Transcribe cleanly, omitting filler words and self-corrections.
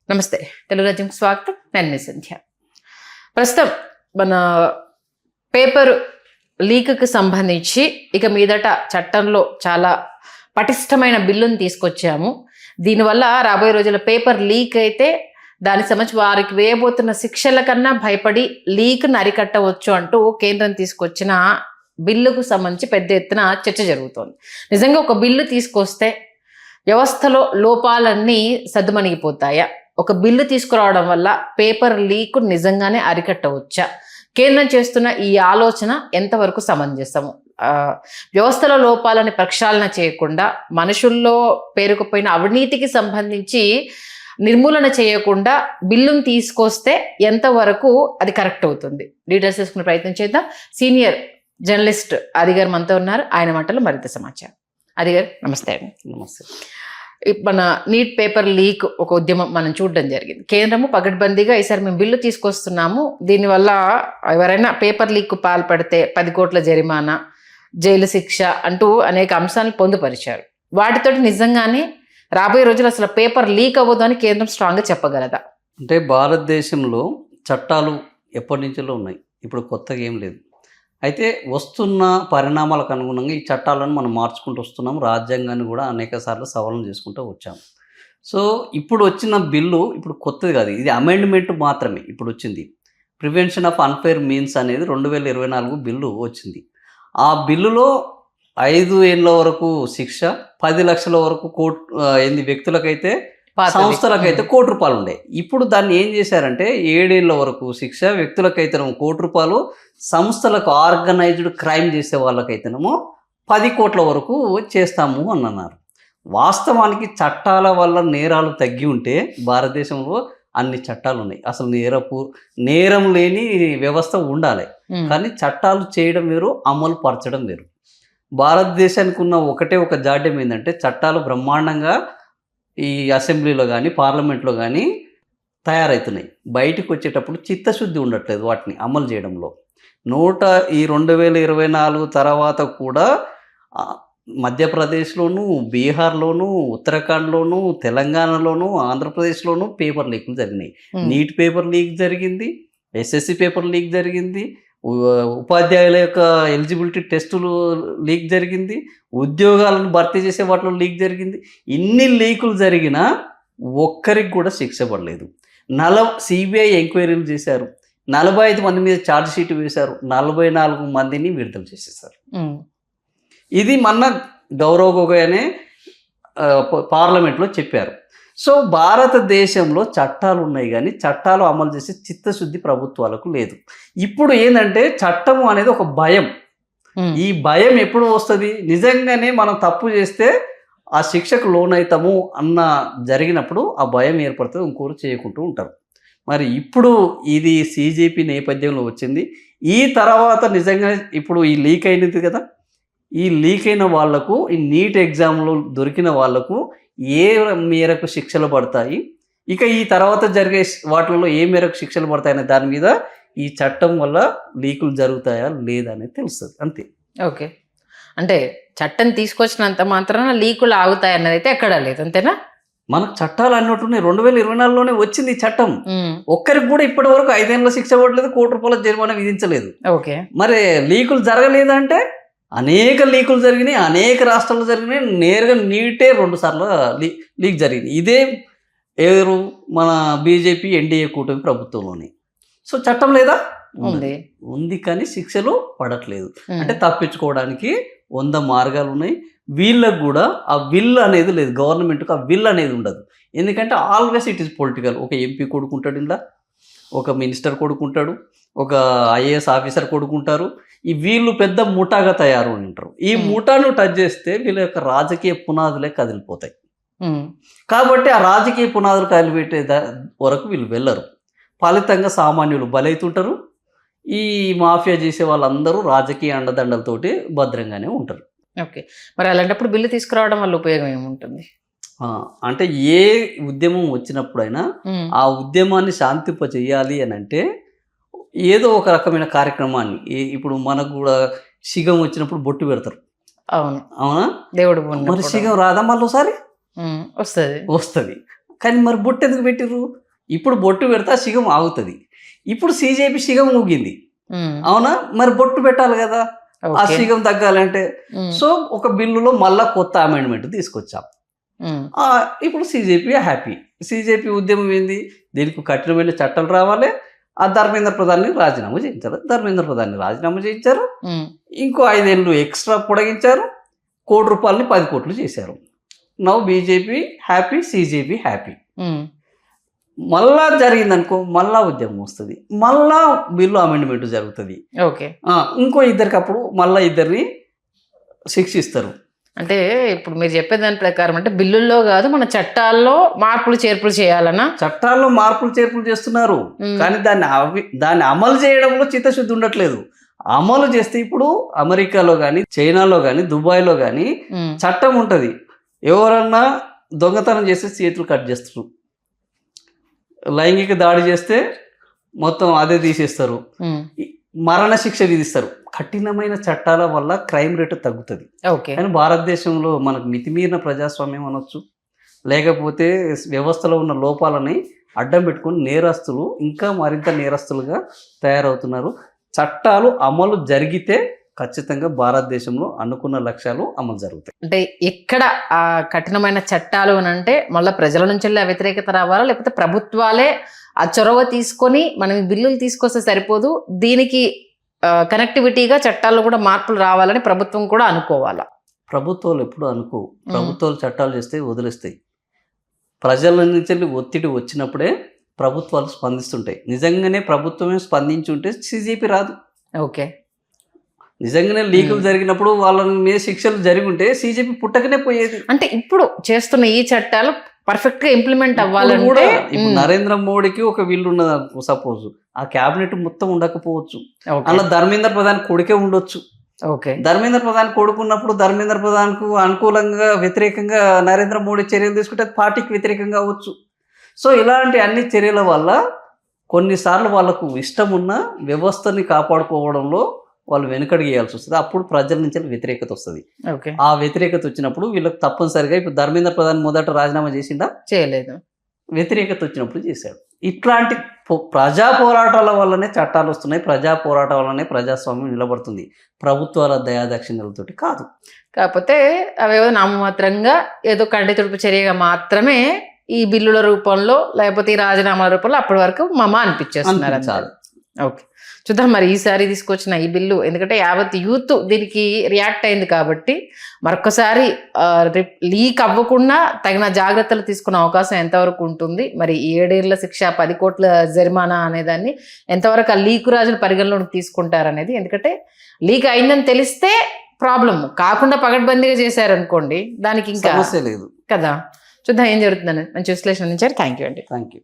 నమస్తే, తెలుగు రాజ్యంకి స్వాగతం. నేను మీ సంధ్య. ప్రస్తుతం మన పేపర్ లీక్కి సంబంధించి ఇక మీదట చట్టంలో చాలా పటిష్టమైన బిల్లును తీసుకొచ్చాము. దీనివల్ల రాబోయే రోజుల పేపర్ లీక్ అయితే దానికి సంబంధించి వారికి వేయబోతున్న శిక్షల కన్నా భయపడి లీక్ను అరికట్టవచ్చు అంటూ కేంద్రం తీసుకొచ్చిన బిల్లుకు సంబంధించి పెద్ద ఎత్తున చర్చ జరుగుతోంది. నిజంగా ఒక బిల్లు తీసుకొస్తే వ్యవస్థలో లోపాలన్నీ సద్దుమణిగిపోతాయా? ఒక బిల్లు తీసుకురావడం వల్ల పేపర్ లీక్ నిజంగానే అరికట్టవచ్చా? కేంద్రం చేస్తున్న ఈ ఆలోచన ఎంతవరకు సమంజసము? వ్యవస్థలో లోపాలని ప్రక్షాళన చేయకుండా మనుషుల్లో పేరుకుపోయిన అవినీతికి సంబంధించి నిర్మూలన చేయకుండా బిల్లును తీసుకొస్తే ఎంతవరకు అది కరెక్ట్ అవుతుంది? డీటెయిల్స్ తీసుకునే ప్రయత్నం చేద్దాం. సీనియర్ జర్నలిస్ట్ అదిగారు మనతో ఉన్నారు. ఆయన మాటలు మరింత సమాచారం. అదిగారు నమస్తే అండి. నమస్తే. మన నీట్ పేపర్ లీక్ ఒక ఉద్యమం మనం చూడడం జరిగింది. కేంద్రము పగడ్బందీగా ఈసారి మేము బిల్లు తీసుకొస్తున్నాము, దీనివల్ల ఎవరైనా పేపర్ లీక్ పాల్పడితే 10 కోట్ల జరిమానా, జైలు శిక్ష అంటూ అనేక అంశాలను పొందుపరిచారు. వాటితోటి నిజంగానే రాబోయే రోజులు అసలు పేపర్ లీక్ అవ్వదు అని కేంద్రం స్ట్రాంగ్గా చెప్పగలదా? అంటే భారతదేశంలో చట్టాలు ఎప్పటి నుంచో ఉన్నాయి, ఇప్పుడు కొత్తగా ఏం లేదు. అయితే వస్తున్న పరిణామాలకు అనుగుణంగా ఈ చట్టాలను మనం మార్చుకుంటూ వస్తున్నాం. రాజ్యాంగాన్ని కూడా అనేక సార్లు సవరణ చేసుకుంటూ వచ్చాం. సో ఇప్పుడు వచ్చిన బిల్లు ఇప్పుడు కొత్తది కాదు, ఇది అమెండ్మెంట్ మాత్రమే. ఇప్పుడు వచ్చింది ప్రివెన్షన్ ఆఫ్ అన్ఫెయిర్ మీన్స్ అనేది 2024 బిల్లు వచ్చింది. ఆ బిల్లులో 5 ఏళ్ళ వరకు శిక్ష, 10 లక్షల వరకు వ్యక్తులకైతే, సంస్థలకైతే ₹1 ఉండే. ఇప్పుడు దాన్ని ఏం చేశారంటే 7 ఏళ్ళ వరకు శిక్ష, వ్యక్తులకైతేనేమో ₹1, సంస్థలకు ఆర్గనైజ్డ్ క్రైమ్ చేసే వాళ్ళకైతేనేమో 10 కోట్ల వరకు చేస్తాము అని అన్నారు. వాస్తవానికి చట్టాల వల్ల నేరాలు తగ్గి ఉంటే భారతదేశంలో అన్ని చట్టాలు ఉన్నాయి. అసలు నేరం లేని వ్యవస్థ ఉండాలి. కానీ చట్టాలు చేయడం వేరు, అమలు పరచడం వేరు. భారతదేశానికి ఉన్న ఒక జాడ్యం ఏంటంటే చట్టాలు బ్రహ్మాండంగా ఈ అసెంబ్లీలో కానీ పార్లమెంట్లో కానీ తయారవుతున్నాయి. బయటకు వచ్చేటప్పుడు చిత్తశుద్ధి ఉండట్లేదు వాటిని అమలు చేయడంలో. 2024 తర్వాత కూడా మధ్యప్రదేశ్లోను, బీహార్లోను, ఉత్తరాఖండ్లోను, తెలంగాణలోను, ఆంధ్రప్రదేశ్లోను పేపర్ లీక్లు జరిగినాయి. నీట్ పేపర్ లీక్ జరిగింది, ఎస్ఎస్సి పేపర్ లీక్ జరిగింది, ఉపాధ్యాయుల యొక్క ఎలిజిబిలిటీ టెస్టులు లీక్ జరిగింది, ఉద్యోగాలను భర్తీ చేసే వాటిలో లీక్ జరిగింది. ఇన్ని లీకులు జరిగినా ఒక్కరికి కూడా శిక్ష పడలేదు. సిబిఐ ఎంక్వైరీలు చేశారు, 45 మంది మీద ఛార్జ్ షీట్ వేశారు, 44 మందిని విడుదల చేసేసారు. ఇది మొన్న గౌరవ్ గొగోయ్ అనే పార్లమెంట్లో చెప్పారు. సో భారతదేశంలో చట్టాలు ఉన్నాయి కానీ చట్టాలు అమలు చేసే చిత్తశుద్ధి ప్రభుత్వాలకు లేదు. ఇప్పుడు ఏంటంటే చట్టము అనేది ఒక భయం. ఈ భయం ఎప్పుడు వస్తుంది? నిజంగానే మనం తప్పు చేస్తే ఆ శిక్షకు లోనవుతాము అన్న జరిగినప్పుడు ఆ భయం ఏర్పడుతుంది, ఇంకోరు చేయకుంటూ ఉంటారు. మరి ఇప్పుడు ఇది సిజేపీ నేపథ్యంలో వచ్చింది. ఈ తర్వాత నిజంగా ఇప్పుడు ఈ లీక్ అయినది కదా, ఈ లీక్ అయిన వాళ్లకు, ఈ నీట్ ఎగ్జామ్లో దొరికిన వాళ్లకు ఏ మేరకు శిక్షలు పడతాయి, ఇక ఈ తర్వాత జరిగే వాటిల్లో ఏ మేరకు శిక్షలు పడతాయనే దాని మీద ఈ చట్టం వల్ల లీకులు జరుగుతాయా లేదా అనేది తెలుస్తుంది అంతే. ఓకే, అంటే చట్టం తీసుకొచ్చినంత మాత్రాన లీకులు ఆగుతాయి అన్నది అయితే ఎక్కడా లేదు, అంతేనా? మనకు చట్టాలు అన్నట్టున్నాయి. 2024లోనే వచ్చింది ఈ చట్టం. ఒక్కరికి కూడా ఇప్పటి వరకు 5 ఏళ్ళ శిక్ష పడలేదు, ₹1 జరిమానా విధించలేదు. ఓకే, మరి లీకులు జరగలేదంటే అనేక లీకులు జరిగినాయి, అనేక రాష్ట్రాల్లో జరిగినాయి. నేరుగా నీటే 2 సార్లు లీక్ జరిగింది. ఇదే ఎవరు? మన బీజేపీ ఎన్డీఏ కూటమి ప్రభుత్వంలోనే. సో చట్టం లేదా? ఉంది కానీ శిక్షలు పడట్లేదు. అంటే తప్పించుకోవడానికి 100 మార్గాలు ఉన్నాయి. వీళ్ళకు కూడా ఆ విల్ అనేది లేదు, గవర్నమెంట్కి ఆ విల్ అనేది ఉండదు. ఎందుకంటే ఆల్వేస్ ఇట్ ఈస్ పొలిటికల్. ఒక ఎంపీ కొడుకుంటాడు, ఇలా ఒక మినిస్టర్ కొడుకుంటాడు, ఒక ఐఏఎస్ ఆఫీసర్ కొడుకుంటారు. వీళ్ళు పెద్ద ముఠాగా తయారు ఉంటారు. ఈ ముఠాను టచ్ చేస్తే వీళ్ళ యొక్క రాజకీయ పునాదులే కదిలిపోతాయి. కాబట్టి ఆ రాజకీయ పునాదులు కదిలిపెట్టే వరకు వీళ్ళు వెళ్ళరు. ఫలితంగా సామాన్యులు బలైతుంటారు. ఈ మాఫియా చేసే వాళ్ళందరూ రాజకీయ అండదండలతోటి భద్రంగానే ఉంటారు. ఓకే, మరి అలాంటప్పుడు బిల్లు తీసుకురావడం వల్ల ఉపయోగం ఏముంటుంది? అంటే ఏ ఉద్యమం వచ్చినప్పుడైనా ఆ ఉద్యమాన్ని శాంతింప చేయాలి అని అంటే ఏదో ఒక రకమైన కార్యక్రమాన్ని, ఇప్పుడు మనకు కూడా సిగం వచ్చినప్పుడు బొట్టు పెడతారు. అవునా? దేవుడు మరి సిగం రాదా మళ్ళీ ఒకసారి? వస్తుంది. కానీ మరి బొట్టు ఎందుకు పెట్టిర్రు? ఇప్పుడు బొట్టు పెడితే సిగం ఆగుతుంది. ఇప్పుడు సీజేపీ సిగం ఊగింది, అవునా? మరి బొట్టు పెట్టాలి కదా ఆ సిగం తగ్గాలంటే. సో ఒక బిల్లులో మళ్ళా కొత్త అమెండ్మెంట్ తీసుకొచ్చాం. ఇప్పుడు సీజేపీ హ్యాపీ. సీజేపీ ఉద్యమం ఏంది? దీనికి కఠినమైన చట్టాలు రావాలి. ఆ ధర్మేంద్ర ప్రధాన్ని రాజీనామా చేయించారు. ధర్మేంద్ర ప్రధాన్ని రాజీనామా చేయించారు. ఇంకో 5 ఏళ్ళు ఎక్స్ట్రా పొడిగించారు. ₹1 10 కోట్లు చేశారు. Now BJP happy, CJP happy. మళ్ళా జరిగిందనుకో మళ్ళా ఉద్యమం వస్తుంది, మళ్ళా బిల్లు అమెండ్మెంట్ జరుగుతుంది. ఓకే, ఇంకో ఇద్దరికి అప్పుడు మళ్ళా ఇద్దరిని శిక్షిస్తారు. అంటే ఇప్పుడు మీరు చెప్పే దాని ప్రకారం అంటే బిల్లుల్లో కాదు మన చట్టాల్లో మార్పులు చేర్పులు చేయాలన్నా? చట్టాల్లో మార్పులు చేర్పులు చేస్తున్నారు, కానీ దాన్ని అమలు చేయడంలో చిత్తశుద్ధి ఉండట్లేదు. అమలు చేస్తే ఇప్పుడు అమెరికాలో కానీ, చైనాలో కానీ, దుబాయ్లో కానీ చట్టం ఉంటుంది. ఎవరన్నా దొంగతనం చేస్తే చేతులు కట్ చేస్తారు, లైంగిక దాడి చేస్తే మొత్తం అదే తీసేస్తారు, మరణ శిక్ష విధిస్తారు. కఠినమైన చట్టాల వల్ల క్రైమ్ రేటు తగ్గుతుంది. కానీ భారతదేశంలో మనకు మితిమీరిన ప్రజాస్వామ్యం అనొచ్చు, లేకపోతే వ్యవస్థలో ఉన్న లోపాలని అడ్డం పెట్టుకొని నేరస్తులు ఇంకా మరింత నేరస్తులుగా తయారవుతున్నారు. చట్టాలు అమలు జరిగితే ఖచ్చితంగా భారతదేశంలో అనుకున్న లక్ష్యాలు అమలు జరుగుతాయి. అంటే ఎక్కడ ఆ కఠినమైన చట్టాలు అని అంటే మళ్ళీ ప్రజల నుంచి ఆ వ్యతిరేకత రావాలా, లేకపోతే ప్రభుత్వాలే ఆ చొరవ తీసుకొని మనం బిల్లులు తీసుకొస్తే సరిపోదు, దీనికి కనెక్టివిటీగా చట్టాల్లో కూడా మార్పులు రావాలని ప్రభుత్వం కూడా అనుకోవాలా? ప్రభుత్వాలు ఎప్పుడు ప్రభుత్వాలు చట్టాలు చేస్తే వదిలేస్తాయి. ప్రజల నుంచి ఒత్తిడి వచ్చినప్పుడే ప్రభుత్వాలు స్పందిస్తుంటాయి. నిజంగానే ప్రభుత్వమే స్పందించుంటే సీజేపీ రాదు. ఓకే, నిజంగానే లీకులు జరిగినప్పుడు వాళ్ళ మీద శిక్షలు జరిగి ఉంటే సీజేపీ పుట్టకనే పోయేది. అంటే ఇప్పుడు చేస్తున్న ఈ చట్టాలు పర్ఫెక్ట్ గా ఇంప్లిమెంట్ అవ్వాలని కూడా ఇప్పుడు నరేంద్ర మోడీకి ఒక వీళ్ళు ఉన్నది సపోజ్, ఆ క్యాబినెట్ మొత్తం ఉండకపోవచ్చు, అలా ధర్మేంద్ర ప్రధాన్ కొడుకే ఉండొచ్చు. ధర్మేంద్ర ప్రధాన్ కొడుకున్నప్పుడు ధర్మేంద్ర ప్రధాన్ కు అనుకూలంగా వ్యతిరేకంగా నరేంద్ర మోడీ చర్యలు తీసుకుంటే పార్టీకి వ్యతిరేకంగా అవ్వచ్చు. సో ఇలాంటి అన్ని చర్యల వల్ల కొన్నిసార్లు వాళ్ళకు ఇష్టం ఉన్న వ్యవస్థని కాపాడుకోవడంలో వాళ్ళు వెనుకడిగేయాల్సి వస్తుంది. అప్పుడు ప్రజల నుంచి వ్యతిరేకత వస్తుంది. ఆ వ్యతిరేకత వచ్చినప్పుడు వీళ్ళకి తప్పనిసరిగా ఇప్పుడు ధర్మేంద్ర ప్రధాన్ మొదట రాజీనామా చేసిండా? చేయలేదు. వ్యతిరేకత వచ్చినప్పుడు చేశాడు. ఇట్లాంటి ప్రజా పోరాటాల వల్లనే చట్టాలు వస్తున్నాయి, ప్రజా పోరాటాల వల్లనే ప్రజాస్వామ్యం నిలబడుతుంది, ప్రభుత్వాల దయాదక్షిణలతోటి కాదు. కాకపోతే అవేవో నామమాత్రంగా ఏదో కంటి తుడుపు చర్యగా మాత్రమే ఈ బిల్లుల రూపంలో లేకపోతే ఈ రాజీనామాల రూపంలో అప్పటి వరకు మమ్మ అనిపించేస్తున్నారు. చాలు. ఓకే, చూద్దాం మరి ఈసారి తీసుకొచ్చిన ఈ బిల్లు, ఎందుకంటే యావత్ యూత్ దీనికి రియాక్ట్ అయింది కాబట్టి మరొకసారి లీక్ అవ్వకుండా తగిన జాగ్రత్తలు తీసుకునే అవకాశం ఎంతవరకు ఉంటుంది, మరి 7 ఏళ్ల శిక్ష 10 కోట్ల జరిమానా అనేదాన్ని ఎంతవరకు ఆ లీకు రాజులు పరిగణలోకి తీసుకుంటారనేది. ఎందుకంటే లీక్ అయిందని తెలిస్తే ప్రాబ్లం, కాకుండా పగడ్బందీగా చేశారనుకోండి దానికి ఇంకా సమస్య లేదు కదా. చూద్దాం ఏం జరుగుతుందని. మంచి విశ్లేషణ ఇచ్చారు. థ్యాంక్ యూ అండి. Thank you.